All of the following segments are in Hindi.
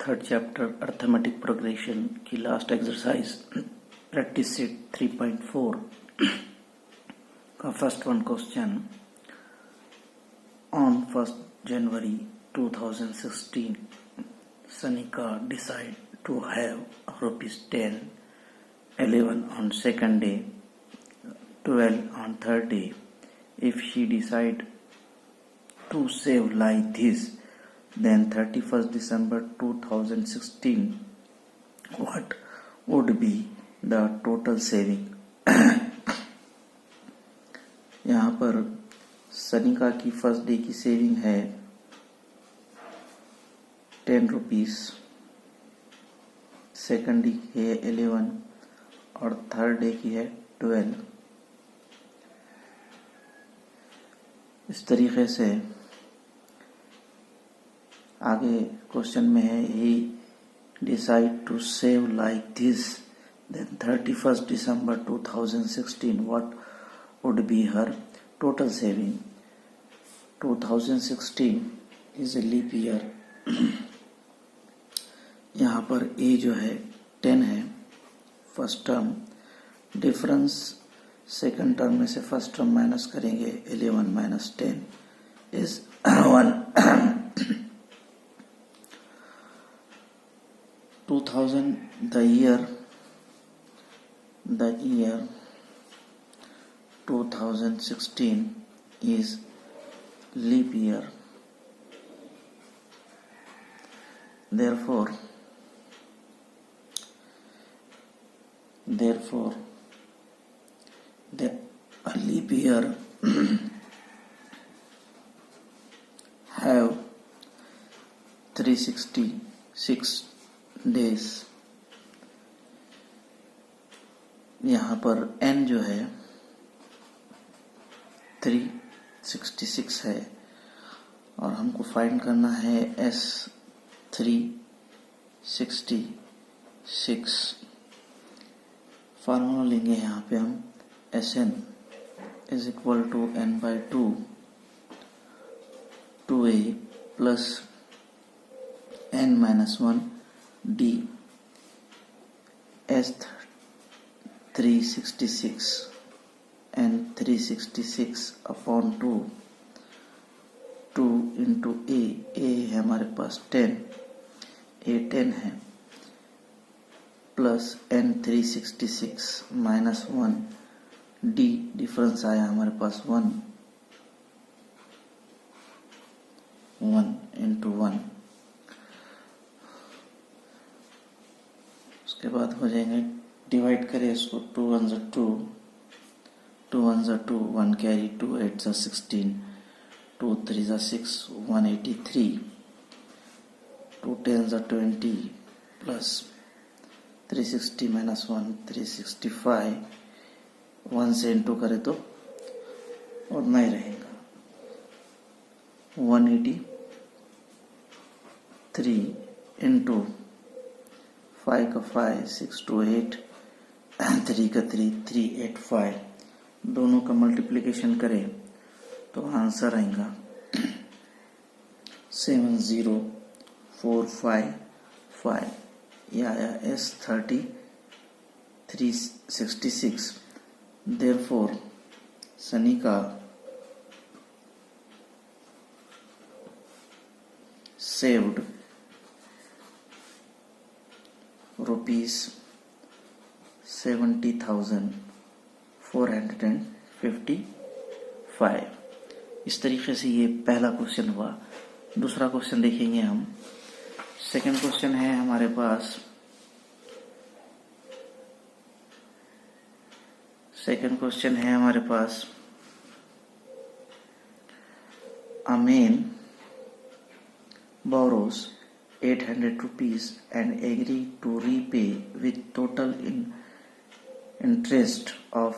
थर्ड चैप्टर अर्थमेटिक प्रोग्रेशन की लास्ट एक्सरसाइज प्रैक्टिस सेट 3.4 का first one question. On 1st January 2016 Sanika decide to have ₹10, 11 on second day, 12 on third day. If she decide to save like this, then 31st December 2016, what would be the total saving? यहाँ पर सनिका की फर्स्ट डे की सेविंग है ₹10, सेकंड डे की है 11 और थर्ड डे की है 12। इस तरीके से आगे क्वेश्चन में है ही decide to save like this, then 31st December 2016 what would be her total saving. 2016 is a leap year. यहाँ पर ए जो है 10 है first term, difference second term में से फर्स्ट टर्म माइनस करेंगे 11 minus 10 इज 1। 2000 the year 2016 is leap year, therefore the leap year have 366 days। यहाँ पर n जो है 366 है और हमको फाइंड करना है s 366। फार्मूला लेंगे यहाँ पे हम Sn is equal to n/2 2a plus n-1 d s 366 and 366 upon 2 into a है हमारे पास 10, a 10 है plus n 366 minus 1 d difference आया हमारे पास 1 into 1। उसके बाद हो जाएंगे डिवाइड करें इसको 2 1s are 2, 2 1s are 2, 1 carry 2 8s are 16, 2 3s are 6, 183, 2 10s are 20 plus 360 minus 1 365, 1 से इंटू करें तो उतना ही रहेगा 183 इंटू 5 का 5 6 to 8 3 का 3 385, दोनों का मल्टीप्लिकेशन करें तो आंसर आएगा 70455। यह आया S 366। Therefore Sanika saved ₹70,455। इस तरीके से ये पहला क्वेश्चन हुआ। दूसरा क्वेश्चन देखेंगे हम। सेकंड क्वेश्चन है हमारे पास a man borrows ₹800 and agree to repay with total interest of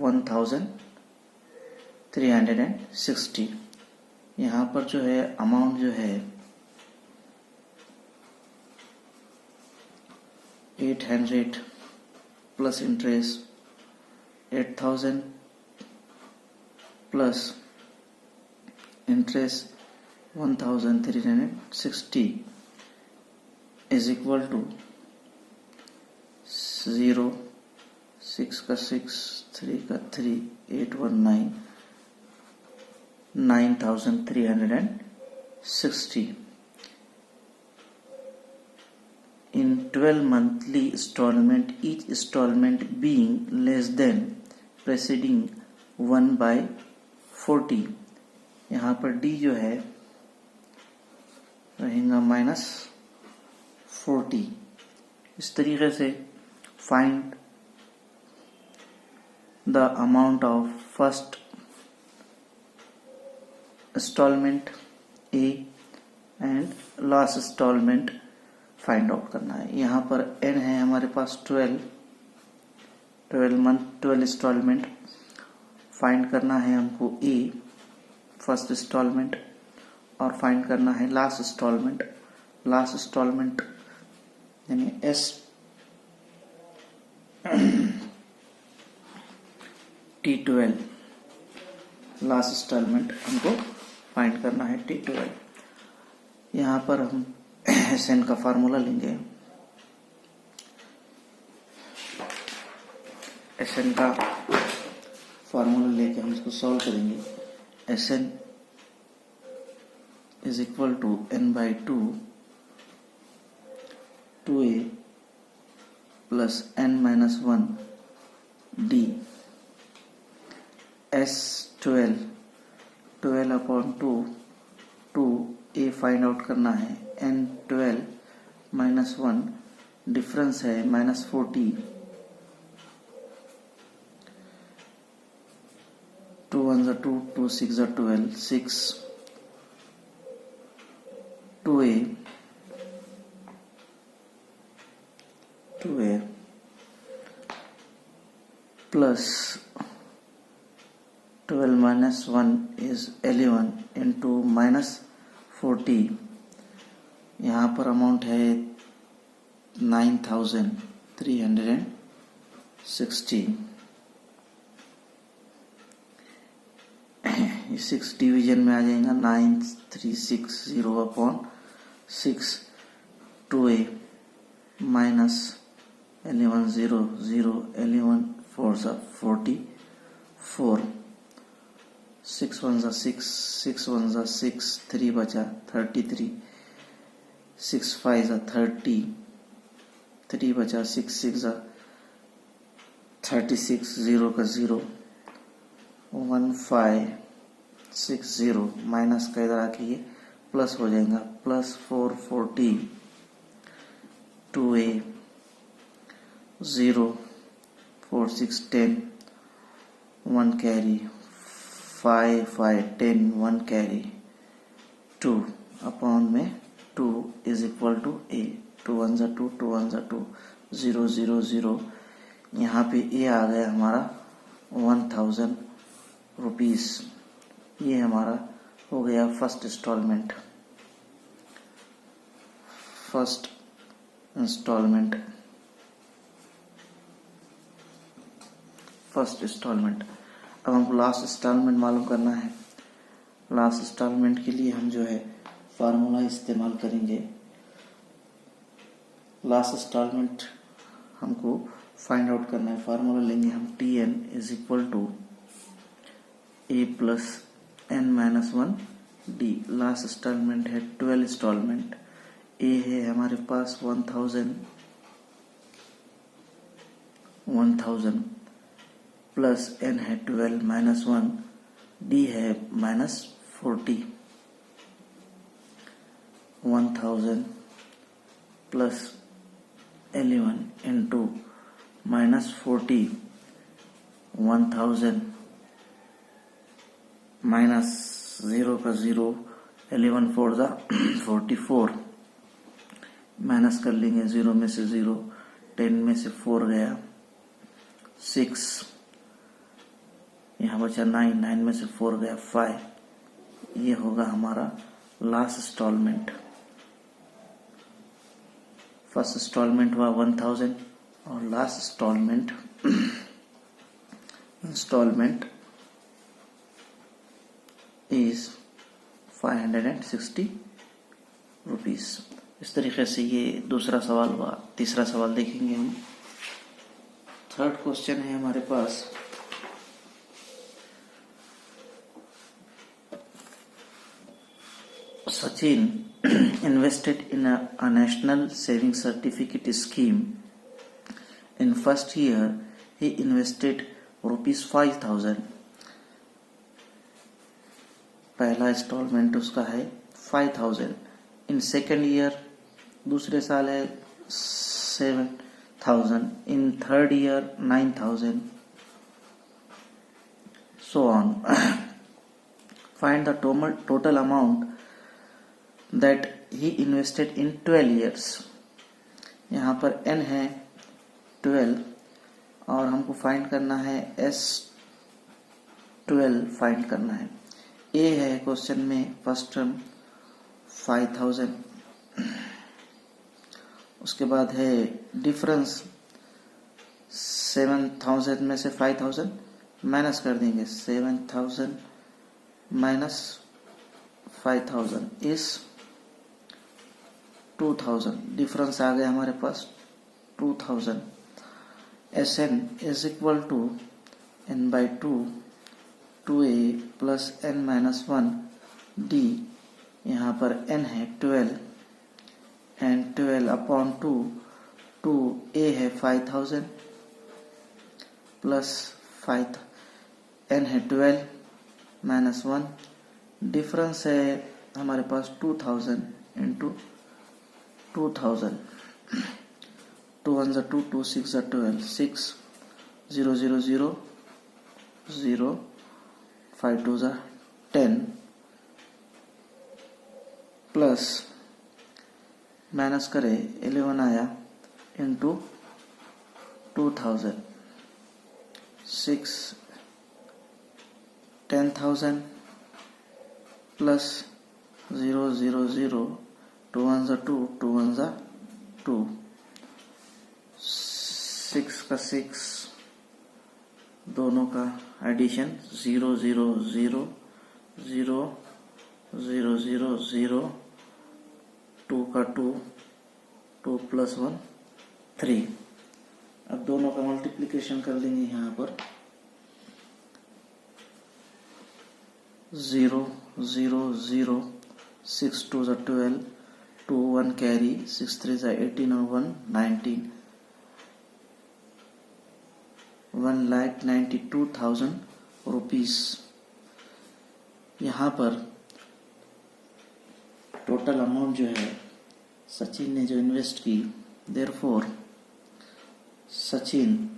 1,360। यहाँ पर जो है अमाउंट जो है 800 plus interest 8,000 plus interest 1,360 is equal to 0, 6 का 6, 3 का 3, 819, 9360 in 12 monthly installment, each installment being less than preceding 1/40। यहाँ पर d जो है रहेगा -40। इस तरीके से find the amount of first installment A and last installment find out करना है। यहाँ पर n है हमारे पास 12 मंथ 12 इंस्टॉलमेंट फाइंड करना है हमको A फर्स्ट इंस्टॉलमेंट और फाइंड करना है लास्ट इंस्टॉलमेंट यानी S T12 लास्ट इंस्टॉलमेंट हमको फाइंड करना है T12। यहाँ पर हम SN का फार्मूला लेंगे। SN का फार्मूला लेके हम इसको सॉल्व करेंगे। SN is equal to n/2 2a plus n-1 d S12 12/2 2a find out करना है n12 -1 डिफरेंस है -40 2 1 2 2 6 12 6 2a plus 12 -1 is 11 into -40। यहाँ पर अमाउंट है 9360। 6 डिवीजन में आ जाएगा 9360/6 2a minus 11 0 0 11 4 44 6 1 6 6 1 6 3 बचा 33 6 5 30 3 बचा 6 6 36 0 का 0 1560 माइनस का इधर आके ये प्लस हो जाएगा +440 2a 0 4 6 10 1 carry 5 5 10 1 carry 2 अपॉन में 2 इज इक्वल टू a 2 1 2 2 1 2 0 0 0। यहाँ पे a आ गया हमारा 1000 रुपीस। ये हमारा हो गया फर्स्ट इंस्टॉलमेंट। अब हमको लास्ट इंस्टॉलमेंट मालूम करना है। लास्ट इंस्टॉलमेंट के लिए हम जो है फार्मूला इस्तेमाल करेंगे। लास्ट इंस्टॉलमेंट हमको फाइंड आउट करना है। फार्मूला लेंगे हम Tn is equal to a plus n-1 d। Last instalment है 12 इंस्टॉलमेंट। a है हमारे पास 1000 प्लस n है 12 -1 d है -40 1000 प्लस 11 इंटू -40 1000 माइनस 0 का 0 11 4 44 माइनस कर लेंगे 0 में से 0 10 में से 4 गया 6 यहाँ बचा 9 9 में से 4 गया 5। ये होगा हमारा लास्ट इंस्टॉलमेंट। फर्स्ट इंस्टॉलमेंट हुआ 1000 और लास्ट इंस्टॉलमेंट is 560 रुपीस। इस तरीके से ये दूसरा सवाल हुआ। तीसरा सवाल देखेंगे हम। थर्ड क्वेश्चन है हमारे पास, Sachin invested in a national saving certificate scheme. In first year, he invested rupees 5,000. पहला इंस्टॉलमेंट उसका है 5,000. इन सेकेंड ईयर, दूसरे साल है 7,000. In third year 9,000. So on. Find the total amount that he invested in 12 years. यहाँ पर n है 12 और हमको फाइंड करना है S12 फाइंड करना है। A है क्वेश्चन में फर्स्ट टर्म 5,000, उसके बाद है डिफरेंस 7,000 में से 5,000 माइनस कर देंगे। 7,000 माइनस 5,000 इज 2,000। डिफरेंस आ गया हमारे पास 2,000। Sn is equal to n by 2a plus n minus 1 d। यहाँ पर n है 12 एंड 12 अपॉन 2a है 5,000 प्लस 5 n है 12 माइनस 1। डिफरेंस है हमारे पास 2,000 इंटू 2,000। 2 1 2, 2 6 12, 6 0 0 0 0, 5 2 10 प्लस माइनस करे 11 आया इंटू 2,000। 6 10,000 प्लस 0 0 0, 2 1 2, 2 1 2, 6 का 6, दोनों का एडिशन 0 0 0 0 0 0 0, 2 का 2, 2 प्लस 1 3। अब दोनों का मल्टीप्लिकेशन कर लेंगे यहाँ पर 0 0 0, 6 2 12, 2 1 कैरी, 6 3 18 और 1 19, 1,92,000 रुपीस। यहाँ पर टोटल अमाउंट जो है सचिन ने जो इन्वेस्ट की, therefore Sachin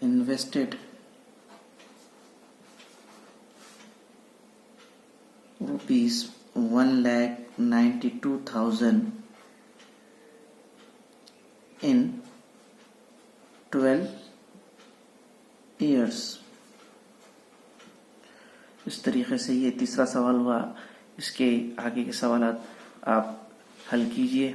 invested rupees 1,92,000 in 12 years। इस तरीके से ये तीसरा सवाल हुआ। इसके आगे के सवाल आप हल कीजिए।